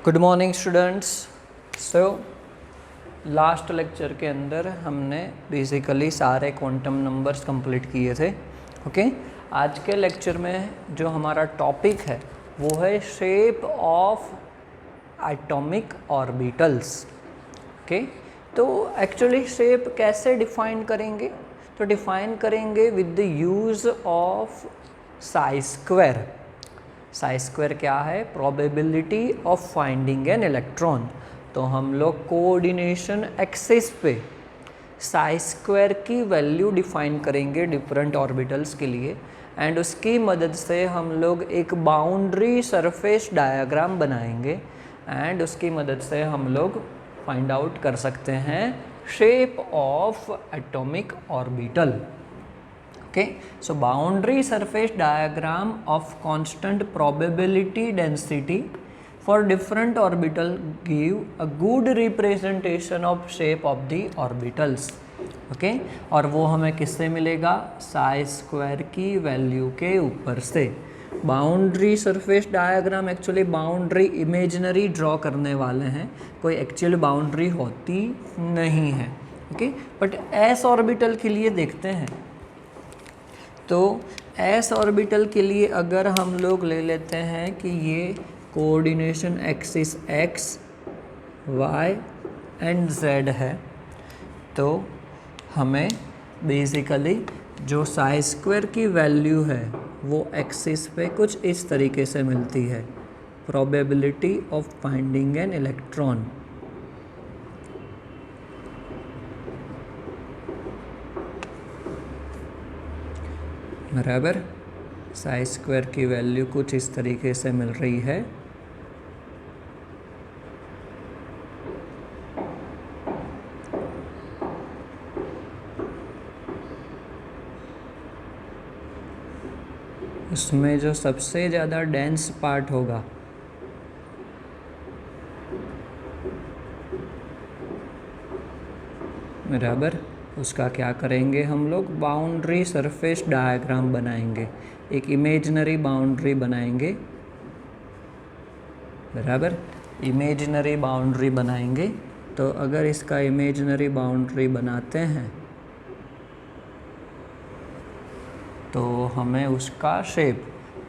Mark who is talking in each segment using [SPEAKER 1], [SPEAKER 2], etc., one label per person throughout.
[SPEAKER 1] Good morning students. So last lecture के अंदर हमने बेसिकली सारे क्वांटम नंबर्स कंप्लीट किए थे। ओके, आज के लेक्चर में जो हमारा टॉपिक है वो है shape of atomic orbitals. Okay, तो एक्चुअली शेप कैसे डिफाइन करेंगे? तो डिफाइन करेंगे with the use of Sai square. Sai square क्या है? Probability of finding an electron. तो हम लोग कोऑर्डिनेशन एक्सिस पे साई स्क्वायर की वैल्यू डिफाइन करेंगे डिफरेंट ऑर्बिटल्स के लिए, एंड उसकी मदद से हम लोग एक बाउंड्री सरफेस डायग्राम बनाएंगे, एंड उसकी मदद से हम लोग फाइंड आउट कर सकते हैं shape of atomic orbital. Okay, so boundary surface diagram of constant probability density for different orbital give a good representation of shape of the orbitals. Okay, और वो हमें किससे मिलेगा? साई स्क्वायर की वैल्यू के ऊपर से। Boundary surface diagram actually boundary imaginary draw करने वाले हैं, कोई एक्चुअल बाउंड्री होती नहीं है। ओके, बट एस ऑर्बिटल के लिए देखते हैं। तो एस ऑर्बिटल के लिए अगर हम लोग ले लेते हैं कि ये coordination axis X Y and Z है, तो हमें बेसिकली जो साई स्क्वायर की वैल्यू है वो एक्सिस पे कुछ इस तरीके से मिलती है, probability of finding an electron. बराबर, साई स्क्वायर की वैल्यू कुछ इस तरीके से मिल रही है। उसमें जो सबसे ज़्यादा डेंस पार्ट होगा बराबर, उसका क्या करेंगे हम लोग? बाउंड्री सरफेस डायग्राम बनाएंगे, एक इमेजिनरी बाउंड्री बनाएंगे। बराबर, इमेजिनरी बाउंड्री बनाएंगे। तो अगर इसका इमेजिनरी बाउंड्री बनाते हैं तो हमें उसका शेप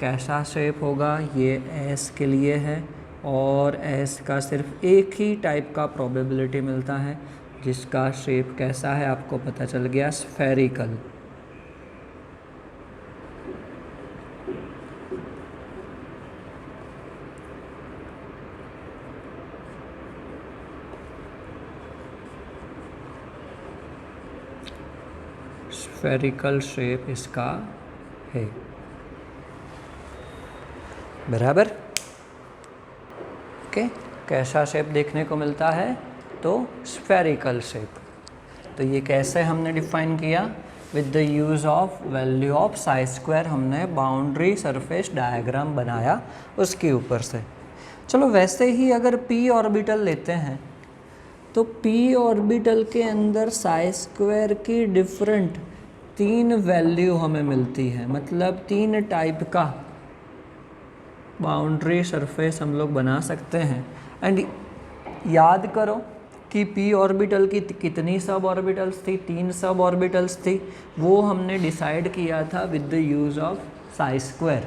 [SPEAKER 1] कैसा शेप होगा? ये एस के लिए है, और एस का सिर्फ एक ही टाइप का प्रोबेबिलिटी मिलता है जिसका शेप कैसा है आपको पता चल गया, स्फेरिकल। स्फेरिकल शेप इसका है। बराबर, ओके, कैसा शेप देखने को मिलता है? तो स्फेरिकल शेप। तो ये कैसे हमने डिफाइन किया? With the use of value of Sai square हमने बाउंड्री सरफेस डायग्राम बनाया उसके ऊपर से। चलो, वैसे ही अगर पी ऑर्बिटल लेते हैं तो पी ऑर्बिटल के अंदर साई स्क्वायर की डिफरेंट 3 वैल्यू हमें मिलती है, मतलब 3 टाइप का बाउंड्री सरफेस हम लोग बना सकते हैं। एंड याद करो कि पी ऑर्बिटल की कितनी सब ऑर्बिटल्स थी? 3 सब ऑर्बिटल्स थी। वो हमने डिसाइड किया था with the use of Sai square.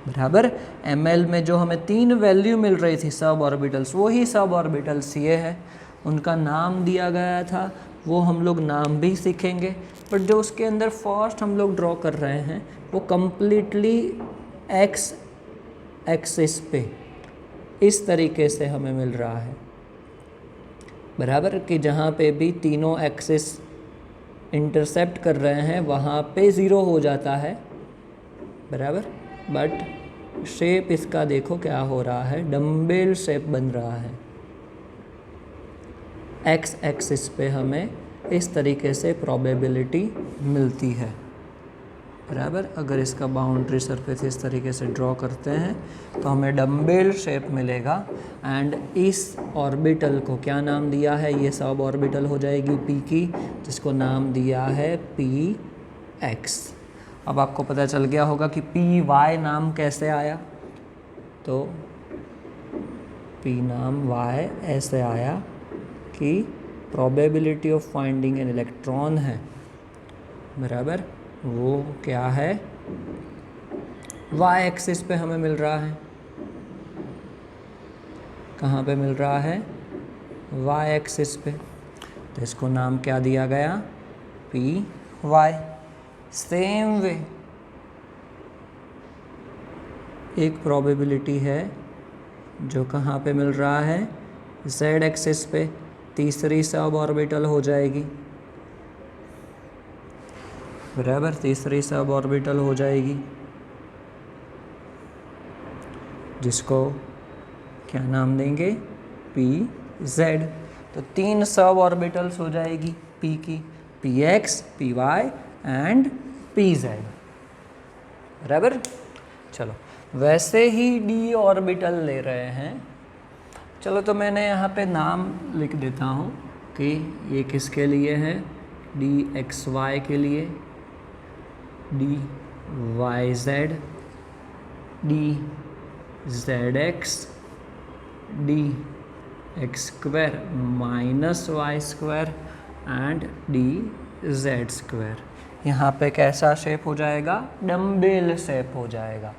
[SPEAKER 1] बराबर, एमएल में जो हमें 3 वैल्यू मिल रही थी सब ऑर्बिटल्स, वही सब ऑर्बिटल्स ये है। उनका नाम दिया गया था, वो हम लोग नाम भी सीखेंगे, बट जो उसके अंदर फर्स्ट हम लोग ड्रॉ कर रहे हैं वो कम्प्लीटली एक्स एक्सिस पे इस तरीके से हमें मिल रहा है। बराबर, कि जहाँ पे भी तीनों एक्सिस इंटरसेप्ट कर रहे हैं वहाँ पे 0 हो जाता है। बराबर, बट शेप इसका देखो क्या हो रहा है, डम्बेल शेप बन रहा है। एक्स एक्सिस पे हमें इस तरीके से प्रोबेबिलिटी मिलती है। बराबर, अगर इसका बाउंड्री सरफेस इस तरीके से ड्रॉ करते हैं तो हमें डम्बेल शेप मिलेगा। एंड इस ऑर्बिटल को क्या नाम दिया है? ये सब ऑर्बिटल हो जाएगी पी की, जिसको नाम दिया है पी एक्स। अब आपको पता चल गया होगा कि पी वाई नाम कैसे आया। तो पी नाम y ऐसे आया कि probability of finding an electron है, बराबर, वो क्या है, y एक्सिस पे हमें मिल रहा है। कहाँ पे मिल रहा है, y एक्सिस पे, तो इसको नाम क्या दिया गया, पी वाई। सेम वे एक प्रोबेबिलिटी है जो कहाँ पे मिल रहा है, z एक्सिस पे, तीसरी सब ऑर्बिटल हो जाएगी, बराबर, तीसरी सब ऑर्बिटल हो जाएगी, जिसको क्या नाम देंगे, पी जेड। तो 3 सब ऑर्बिटल्स हो जाएगी p की, P X, P Y and P Z, बराबर। चलो वैसे ही d ऑर्बिटल ले रहे हैं, चलो तो मैंने यहाँ पे नाम लिख देता हूँ कि ये किसके लिए है, डी एक्स वाई के लिए, D Y Z, D Z X, D X square minus Y square and D Z square. यहाँ पे कैसा शेप हो जाएगा, डम्बेल शेप हो जाएगा।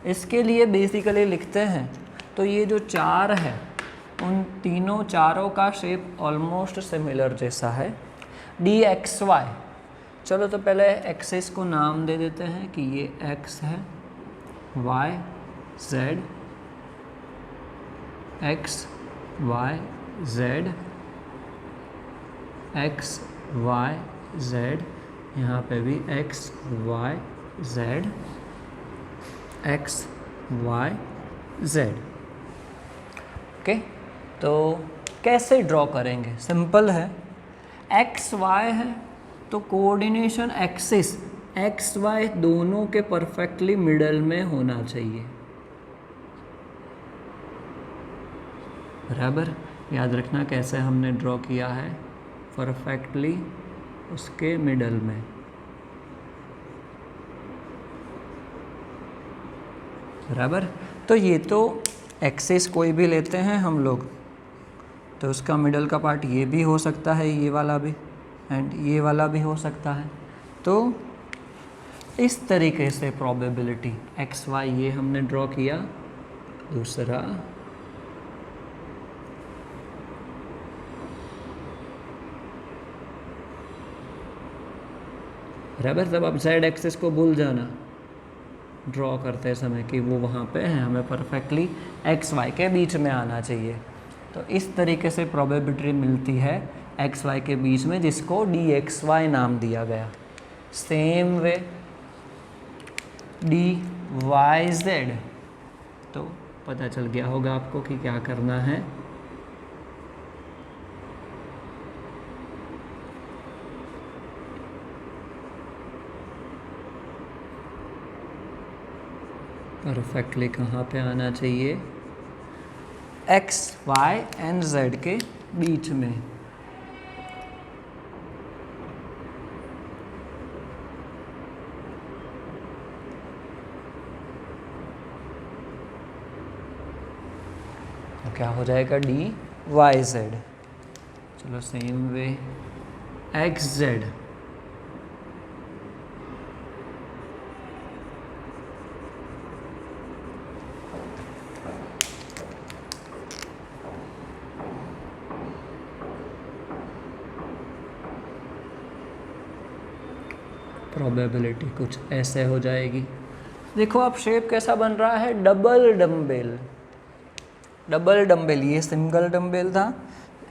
[SPEAKER 1] इसके लिए बेसिकली लिखते हैं तो ये जो 4 है उन तीनों चारों का शेप ऑलमोस्ट सिमिलर जैसा है। डी एक्स वाई, चलो तो पहले एक्सिस को नाम दे देते हैं कि ये एक्स है, Y Z, X Y Z, X Y Z, यहाँ पे भी X Y Z, X Y Z. Okay, तो कैसे ड्रॉ करेंगे, सिंपल है, एक्स वाई है तो कोऑर्डिनेशन एक्सिस एक्स वाई दोनों के परफेक्टली मिडल में होना चाहिए, बराबर। याद रखना कैसे हमने ड्रॉ किया है, परफेक्टली उसके मिडल में, बराबर। तो ये तो एक्सिस कोई भी लेते हैं हम लोग तो उसका मिडल का पार्ट ये भी हो सकता है, ये वाला भी, एंड ये वाला भी हो सकता है। तो इस तरीके से प्रोबेबिलिटी एक्स वाई ये हमने ड्रॉ किया। दूसरा बराबर, तब आप जेड एक्सिस को भूल जाना ड्रॉ करते समय कि वो वहाँ पे है, हमें परफेक्टली एक्स वाई के बीच में आना चाहिए। तो इस तरीके से प्रोबेबिलिटी मिलती है एक्स वाई के बीच में, जिसको डी एक्स वाई नाम दिया गया। Same way D Y Z, तो पता चल गया होगा आपको कि क्या करना है। परफेक्टली कहाँ पे आना चाहिए, एक्स वाई एंड जेड के बीच में। तो क्या हो जाएगा, डी वाई जेड। चलो same way x Z, probability कुछ ऐसे हो जाएगी। देखो आप शेप कैसा बन रहा है, डबल डम्बेल। डबल डम्बेल, ये सिंगल डम्बेल था,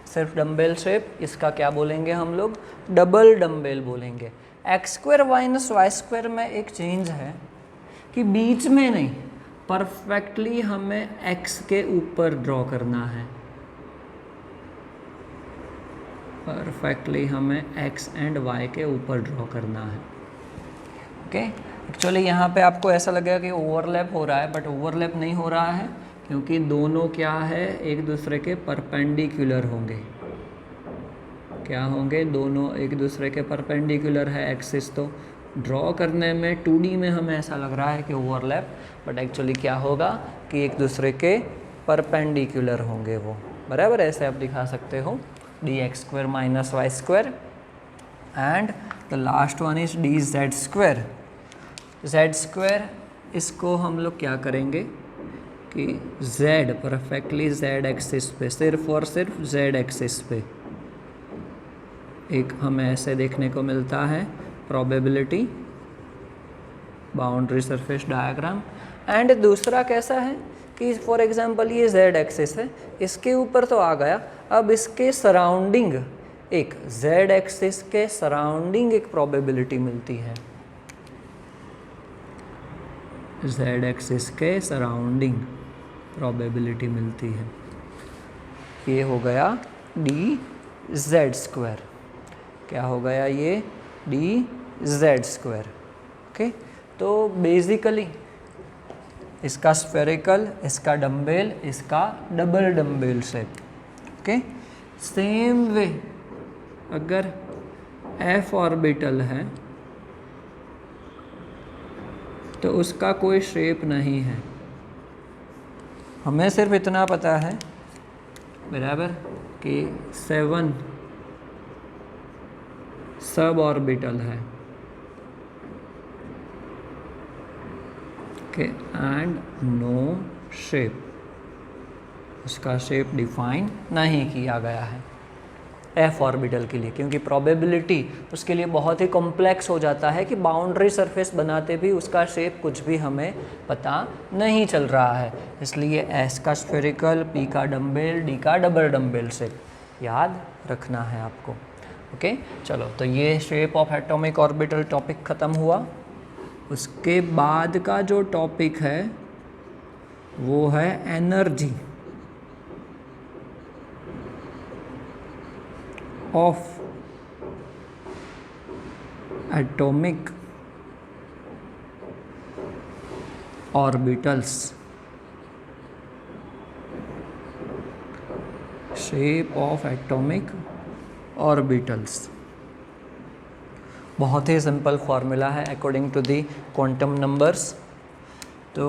[SPEAKER 1] सिर्फ डम्बेल शेप, इसका क्या बोलेंगे हम लोग, डबल डम्बेल बोलेंगे। X square minus Y square में एक चेंज है कि बीच में नहीं, परफेक्टली हमें एक्स के ऊपर ड्रॉ करना है, परफेक्टली हमें एक्स एंड वाई के ऊपर ड्रॉ करना है। ओके, एक्चुअली यहाँ पे आपको ऐसा लगेगा कि ओवरलैप हो रहा है, बट ओवरलैप नहीं हो रहा है क्योंकि दोनों क्या है, एक दूसरे के परपेंडिकुलर होंगे। क्या होंगे, दोनों एक दूसरे के परपेंडिकुलर है एक्सिस। तो ड्रॉ करने में 2D में हमें ऐसा लग रहा है कि ओवरलैप, बट एक्चुअली क्या होगा कि एक दूसरे के परपेंडिकुलर होंगे वो, बराबर। ऐसे आप दिखा सकते हो dx² - y² and the last one is dz²। z², इसको हम लोग क्या करेंगे कि z परफेक्टली z एक्सिस पे, सिर्फ और सिर्फ z एक्सिस पे एक हमें ऐसे देखने को मिलता है probability boundary surface diagram. And दूसरा कैसा है कि फॉर एग्जांपल ये z एक्सिस है, इसके ऊपर तो आ गया, अब इसके सराउंडिंग एक z एक्सिस के सराउंडिंग एक प्रोबेबिलिटी मिलती है, z एक्सिस के सराउंडिंग प्रोबेबिलिटी मिलती है। ये हो गया dz²। क्या हो गया ये dz²। ओके, तो बेसिकली इसका स्फेरिकल, इसका डम्बेल, इसका double dumbbell shape. Okay, same way अगर f ऑर्बिटल है तो उसका कोई शेप नहीं है, हमें सिर्फ इतना पता है, बराबर, कि 7 सब ऑर्बिटल है, ओके, एंड नो शेप, उसका शेप डिफाइन नहीं किया गया है f ऑर्बिटल के लिए, क्योंकि प्रोबेबिलिटी उसके लिए बहुत ही कॉम्प्लेक्स हो जाता है कि बाउंड्री सरफेस बनाते भी उसका शेप कुछ भी हमें पता नहीं चल रहा है। इसलिए s का स्फेरिकल, p का डम्बेल, d का डबल डम्बेल शेप याद रखना है आपको। ओके, चलो, तो ये shape of atomic orbital topic ख़त्म हुआ। उसके बाद का जो टॉपिक है वो है energy of atomic orbitals, shape of atomic orbitals। बहुत ही सिंपल फॉर्मूला है according to the quantum numbers. तो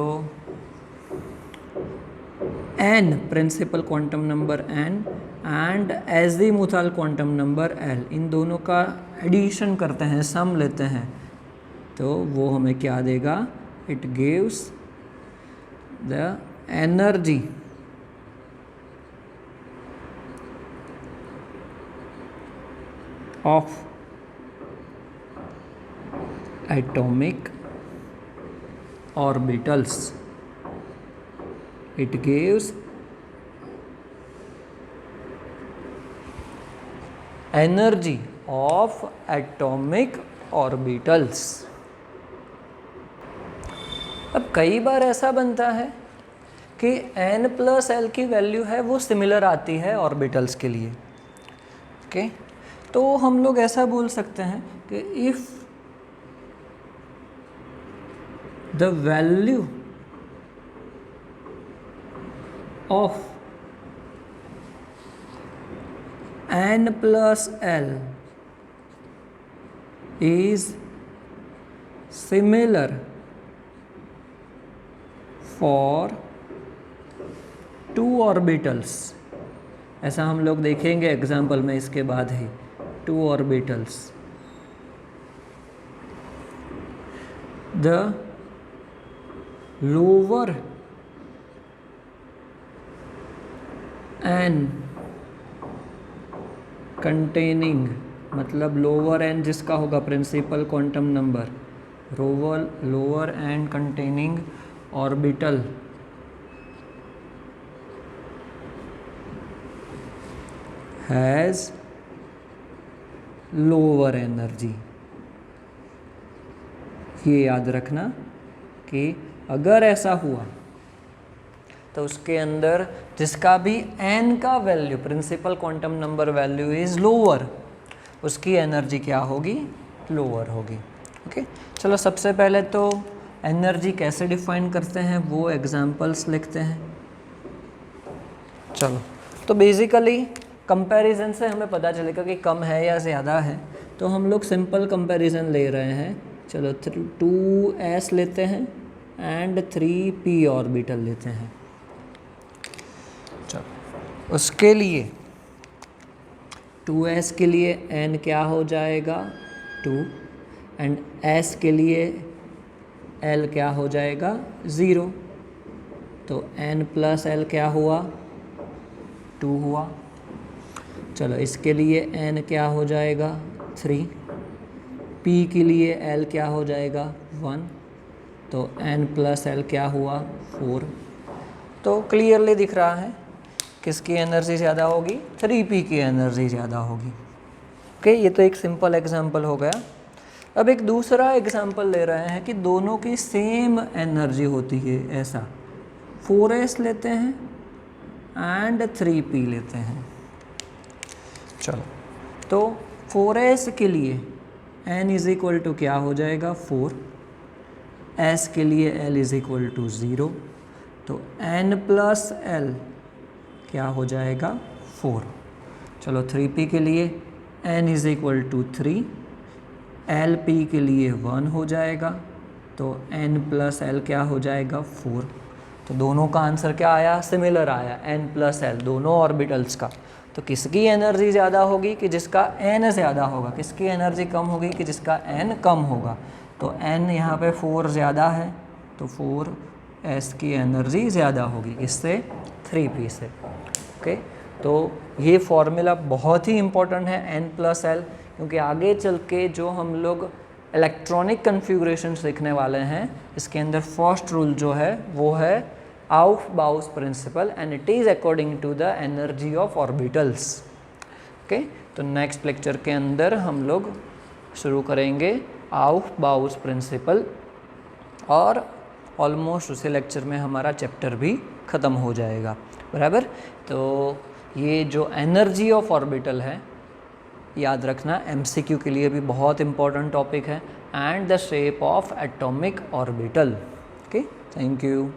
[SPEAKER 1] n principal quantum number n and azimuthal quantum number l, इन दोनों का एडिशन करते हैं, सम लेते हैं, तो वो हमें क्या देगा, it gives the energy of atomic orbitals. It gives energy of atomic orbitals. अब कई बार ऐसा बनता है कि n+l की वैल्यू है वो सिमिलर आती है ऑर्बिटल्स के लिए। ओके, तो हम लोग ऐसा बोल सकते हैं कि if the value of n+l is similar for 2 orbitals, ऐसा हम लोग देखेंगे एग्जाम्पल में इसके बाद ही, 2 orbitals, the lower n containing, मतलब लोअर एन जिसका होगा principal quantum number, lower N containing orbital has lower energy. ये याद रखना कि अगर ऐसा हुआ तो उसके अंदर जिसका भी n का value, principal quantum number value is lower, उसकी एनर्जी क्या होगी, लोअर होगी। ओके, चलो, सबसे पहले तो एनर्जी कैसे डिफाइन करते हैं वो एग्जांपल्स लिखते हैं। चलो, तो बेसिकली कंपैरिजन से हमें पता चलेगा कि कम है या ज़्यादा है, तो हम लोग सिंपल कंपैरिजन ले रहे हैं। चलो, 2s लेते हैं एंड 3p ऑर्बिटल लेते हैं। चलो उसके लिए 2s के लिए n क्या हो जाएगा 2 एंड s के लिए l क्या हो जाएगा 0। तो n प्लस l क्या हुआ 2 हुआ। चलो इसके लिए n क्या हो जाएगा 3, p के लिए l क्या हो जाएगा 1, तो n प्लस l क्या हुआ 4। तो क्लियरली दिख रहा है किसकी एनर्जी ज़्यादा होगी 3p की एनर्जी ज़्यादा होगी। ओके, ये तो एक सिंपल एग्जांपल हो गया। अब एक दूसरा एग्जांपल ले रहे हैं कि दोनों की सेम एनर्जी होती है, ऐसा 4s लेते हैं एंड 3p लेते हैं। चलो तो 4s के लिए n इज इक्वल टू क्या हो जाएगा 4, s के लिए l इज इक्वल टू 0, तो n प्लस l क्या हो जाएगा 4। चलो 3p के लिए n is equal to 3, lp के लिए 1 हो जाएगा, तो n प्लस l क्या हो जाएगा 4। तो दोनों का आंसर क्या आया सिमिलर आया n प्लस l दोनों ऑर्बिटल्स का। तो किसकी एनर्जी ज़्यादा होगी कि जिसका n ज़्यादा होगा, किसकी एनर्जी कम होगी कि जिसका n कम होगा। तो n यहाँ पे 4 ज़्यादा है तो 4s की एनर्जी ज़्यादा होगी इससे 3p से। ओके, तो ये फॉर्मूला बहुत ही इम्पोर्टेंट है n प्लस l, क्योंकि आगे चल के जो हम लोग इलेक्ट्रॉनिक कन्फिग्रेशन सीखने वाले हैं इसके अंदर फर्स्ट रूल जो है वो है Aufbau principle and it is according to the energy of orbitals. Okay, तो नेक्स्ट लेक्चर के अंदर हम लोग शुरू करेंगे आउफबाउस प्रिंसिपल और ऑलमोस्ट उसी लेक्चर में हमारा चैप्टर भी ख़त्म हो जाएगा, बराबर। तो ये जो एनर्जी ऑफ ऑर्बिटल है याद रखना MCQ के लिए भी बहुत इंपॉर्टेंट टॉपिक है, and the shape of atomic orbital. Okay, thank you.